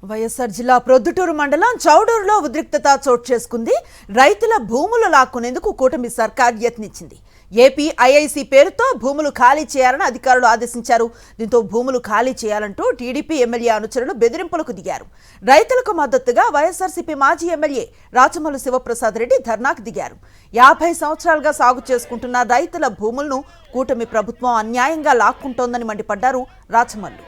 వైఎస్ఆర్ జిల్లా ప్రొద్దుటూరు మండలం చౌడూరులో ఉద్రిక్తత చోటు చేసుకుంది. రైతుల భూములు లాక్కునేందుకు కూటమి సర్కార్ యత్నించింది. ఏపీ ఐఐసి పేరుతో భూములు ఖాళీ చేయాలని అధికారులు ఆదేశించారు. దీంతో భూములు ఖాళీ చేయాలంటూ టీడీపీ ఎమ్మెల్యే అనుచరులు బెదిరింపులకు దిగారు. రైతులకు మద్దతుగా వైఎస్ఆర్సీపీ మాజీ ఎమ్మెల్యే రాచమల్లు శివప్రసాద్ రెడ్డి ధర్నాకు దిగారు. 50 సంవత్సరాలుగా సాగు చేసుకుంటున్న రైతుల భూములను కూటమి ప్రభుత్వం అన్యాయంగా లాక్కుంటోందని మండిపడ్డారు రాచమల్లు.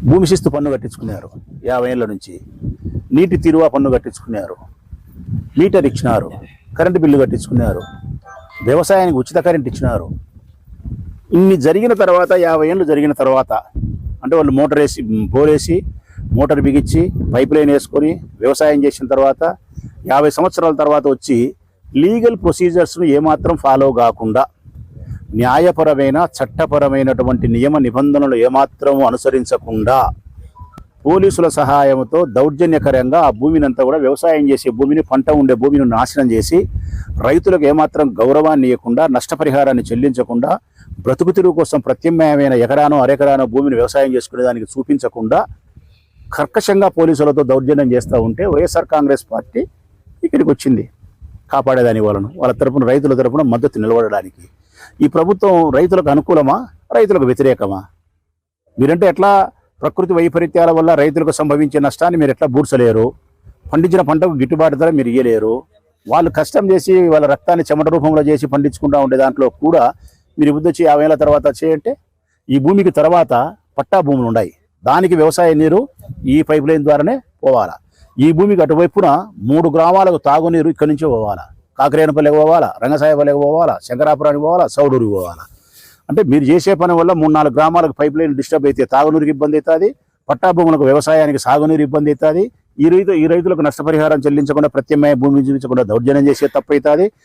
భూమి శిస్తు పన్ను కట్టించుకున్నారు, 50 ఏళ్ల నుంచి నీటి తీరువా పన్ను కట్టించుకున్నారు, మీటర్ ఇచ్చినారు, కరెంటు బిల్లు కట్టించుకున్నారు, వ్యవసాయానికి ఉచిత కరెంట్ ఇచ్చినారు. ఇన్ని జరిగిన తర్వాత 50 ఏళ్ళు జరిగిన తర్వాత అంటే వాళ్ళు బోరేసి మోటార్ బిగించి పైప్ లైన్ వేసుకొని వ్యవసాయం చేసిన తర్వాత 50 సంవత్సరాల తర్వాత వచ్చి లీగల్ ప్రొసీజర్స్ను ఏమాత్రం ఫాలో కాకుండా న్యాయపరమైన చట్టపరమైనటువంటి నియమ నిబంధనలు ఏమాత్రం అనుసరించకుండా పోలీసుల సహాయంతో దౌర్జన్యకరంగా ఆ భూమిని అంతా కూడా వ్యవసాయం చేసే భూమిని, పంట ఉండే భూమిని నాశనం చేసి రైతులకు ఏమాత్రం గౌరవాన్ని ఇవ్వకుండా, నష్టపరిహారాన్ని చెల్లించకుండా, బ్రతుకు తెరువు కోసం ప్రత్యామ్నాయమైన ఎకరానో అరెకరానో భూమిని వ్యవసాయం చేసుకునే దానికి చూపించకుండా కర్కశంగా పోలీసులతో దౌర్జన్యం చేస్తూ ఉంటే వైఎస్ఆర్ కాంగ్రెస్ పార్టీ ఇక్కడికి వచ్చింది కాపాడేదాని వాళ్ళ తరపున, రైతుల తరపున మద్దతు నిలబడడానికి. ఈ ప్రభుత్వం రైతులకు అనుకూలమా, రైతులకు వ్యతిరేకమా? మీరంటే ఎట్లా ప్రకృతి వైపరీత్యాల వల్ల రైతులకు సంభవించే నష్టాన్ని మీరు ఎట్లా బూడ్చలేరు? పండించిన పంటకు గిట్టుబాటు ధర మీరు ఇయ్యలేరు. వాళ్ళు కష్టం చేసి వాళ్ళ రక్తాన్ని చెమట రూపంలో చేసి పండించుకుంటూ ఉండే దాంట్లో కూడా మీరు బుద్ధి వచ్చి 50 ఏళ్ల తర్వాత చేయంటే ఈ భూమికి తర్వాత పట్టా భూములు ఉన్నాయి, దానికి వ్యవసాయ నీరు ఈ పైప్ లైన్ ద్వారానే పోవాలా. ఈ భూమికి అటువైపున 3 గ్రామాలకు తాగునీరు ఇక్కడి నుంచే పోవాలా. కాకరేనపల్లికి పోవాలా, రంగసాయపల్లికి పోవాలా, శంకరాపురానికి పోవాలా, సౌడూరికి పోవాలా. అంటే మీరు చేసే పని వల్ల 3-4 గ్రామాలకు పైప్ లైన్ డిస్టర్బ్ అయితే తాగునీరుకి ఇబ్బంది అవుతుంది, పట్టా భూములకు వ్యవసాయానికి సాగునీరు ఇబ్బంది అవుతుంది. ఈ రైతులకు నష్టపరిహారం చెల్లించకుండా, ప్రత్యామ్నాయ భూమి చూపించకుండా దౌర్జన్యం చేసే తప్పు అవుతుంది.